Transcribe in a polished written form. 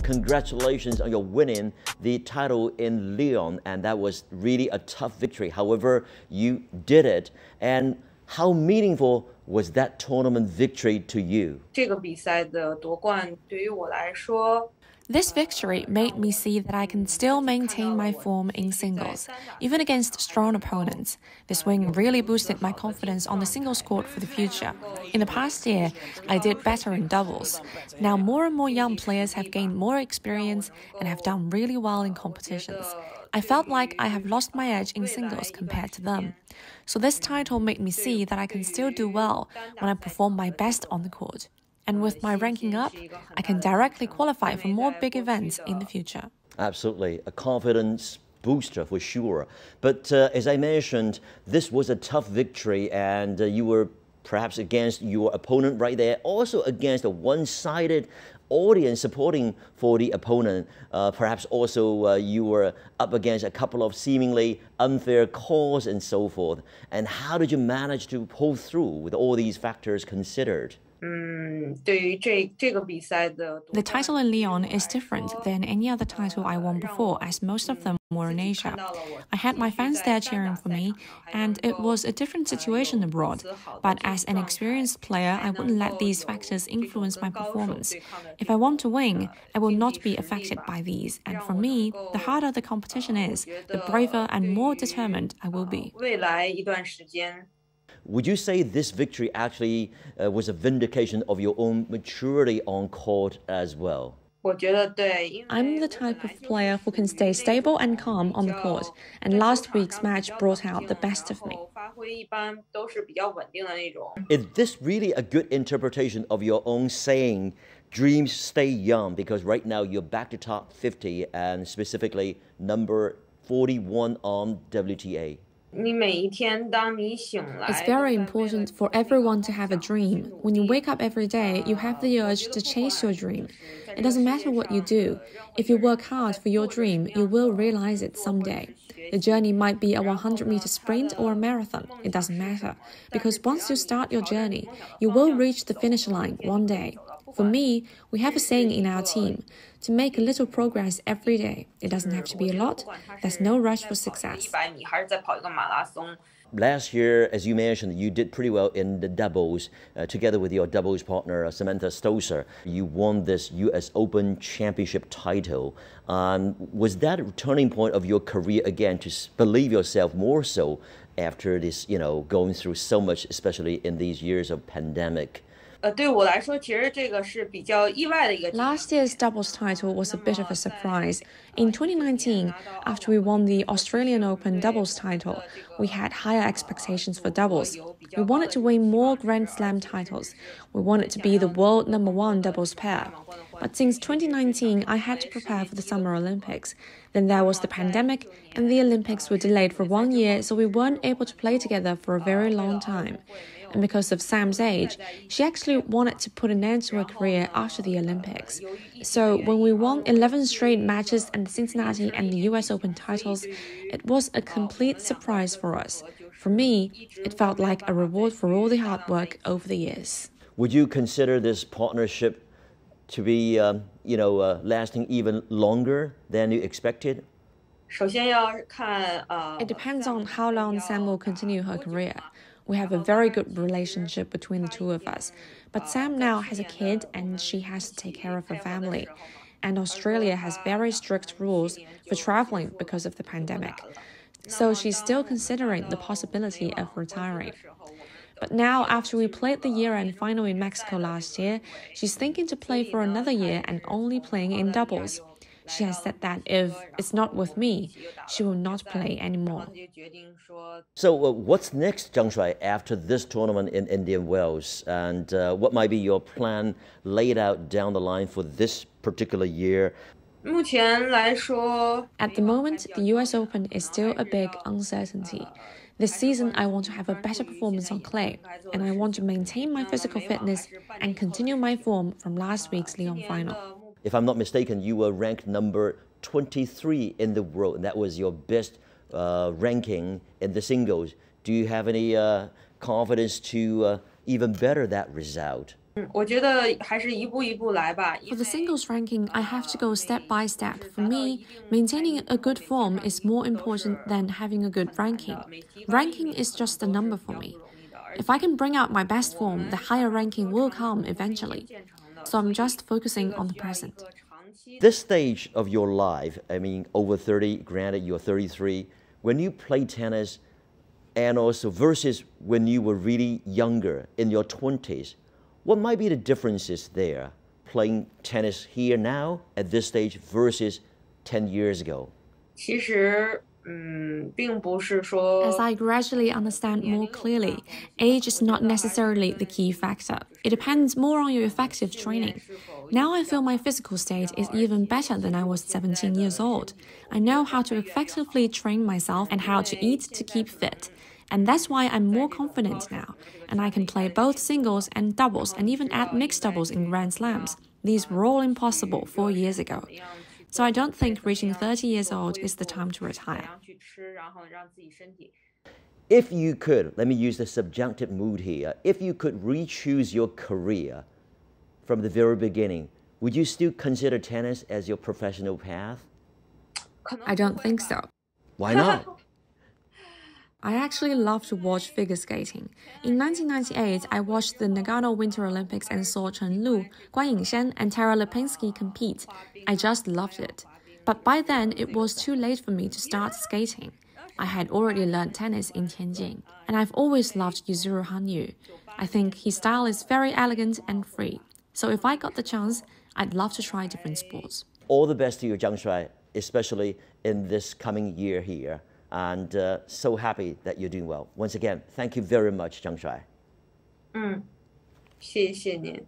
congratulations on your winning the title in Lyon, and that was really a tough victory. However, you did it, and how meaningful was that tournament victory to you? 这个比赛的夺冠对于我来说。 This victory made me see that I can still maintain my form in singles, even against strong opponents. This win really boosted my confidence on the singles court for the future. In the past year, I did better in doubles. Now more and more young players have gained more experience and have done really well in competitions. I felt like I have lost my edge in singles compared to them. So this title made me see that I can still do well when I perform my best on the court. And with my ranking up, I can directly qualify for more big events in the future. Absolutely, a confidence booster for sure. But as I mentioned, this was a tough victory, and you were perhaps against your opponent right there, also against a one-sided audience supporting for the opponent. Perhaps also you were up against a couple of seemingly unfair calls and so forth. And how did you manage to pull through with all these factors considered? The title in Lyon is different than any other title I won before, as most of them were in Asia. I had my fans there cheering for me, and it was a different situation abroad. But as an experienced player, I wouldn't let these factors influence my performance. If I want to win, I will not be affected by these. And for me, the harder the competition is, the braver and more determined I will be. Would you say this victory actually was a vindication of your own maturity on court as well? I'm the type of player who can stay stable and calm on the court, and last week's match brought out the best of me. Is this really a good interpretation of your own saying, dreams stay young, because right now you're back to top 50 and specifically number 41 on WTA? It's very important for everyone to have a dream. When you wake up every day, you have the urge to chase your dream. It doesn't matter what you do. If you work hard for your dream, you will realize it someday. The journey might be a 100-meter sprint or a marathon. It doesn't matter. Because once you start your journey, you will reach the finish line one day. For me, we have a saying in our team, to make a little progress every day. It doesn't have to be a lot. There's no rush for success. Last year, as you mentioned, you did pretty well in the doubles, together with your doubles partner, Samantha Stosur. You won this U.S. Open Championship title. Was that a turning point of your career again, to believe yourself more so after this, going through so much, especially in these years of pandemic? Last year's doubles title was a bit of a surprise. In 2019, after we won the Australian Open doubles title, we had higher expectations for doubles. We wanted to win more Grand Slam titles. We wanted to be the world #1 doubles pair. But since 2019, I had to prepare for the Summer Olympics. Then there was the pandemic, and the Olympics were delayed for 1 year, so we weren't able to play together for a very long time. And because of Sam's age, she actually wanted to put an end to her career after the Olympics. So when we won 11 straight matches and the Cincinnati and the US Open titles, it was a complete surprise for us. For me, it felt like a reward for all the hard work over the years. Would you consider this partnership to be, lasting even longer than you expected? It depends on how long Sam will continue her career. We have a very good relationship between the two of us. But Sam now has a kid and she has to take care of her family. And Australia has very strict rules for traveling because of the pandemic. So she's still considering the possibility of retiring. But now, after we played the year-end final in Mexico last year, she's thinking to play for another year and only playing in doubles. She has said that if it's not with me, she will not play anymore. So what's next, Zhang Shuai, after this tournament in Indian Wells? And what might be your plan laid out down the line for this particular year? At the moment, the US Open is still a big uncertainty. This season, I want to have a better performance on clay, and I want to maintain my physical fitness and continue my form from last week's Lyon final. If I'm not mistaken, you were ranked number 23 in the world, and that was your best ranking in the singles. Do you have any confidence to even better that result? 我觉得还是一步一步来吧。For the singles ranking, I have to go step by step. For me, maintaining a good form is more important than having a good ranking. Ranking is just a number for me. If I can bring out my best form, the higher ranking will come eventually. So I'm just focusing on the present. This stage of your life, I mean, over 30, granted you're 33, when you play tennis, and also versus when you were really younger, in your 20s, what might be the differences there, playing tennis here now at this stage versus 10 years ago? 其实，并不是说 As I gradually understand more clearly, age is not necessarily the key factor. It depends more on your effective training. Now I feel my physical state is even better than I was 17 years old. I know how to effectively train myself and how to eat to keep fit. And that's why I'm more confident now, and I can play both singles and doubles and even add mixed doubles in Grand Slams. These were all impossible 4 years ago. So I don't think reaching 30 years old is the time to retire. If you could, let me use the subjunctive mood here, if you could re-choose your career from the very beginning, would you still consider tennis as your professional path? I don't think so. Why not? I actually love to watch figure skating. In 1998, I watched the Nagano Winter Olympics and saw Chen Lu, Guan Yingshan, and Tara Lipinski compete. I just loved it. But by then, it was too late for me to start skating. I had already learned tennis in Tianjin, and I've always loved Yuzuru Hanyu. I think his style is very elegant and free. So if I got the chance, I'd love to try different sports. All the best to you, Zhang Shuai, especially in this coming year here. And so happy that you're doing well. Once again, thank you very much, Zhang Shuai. 谢谢您。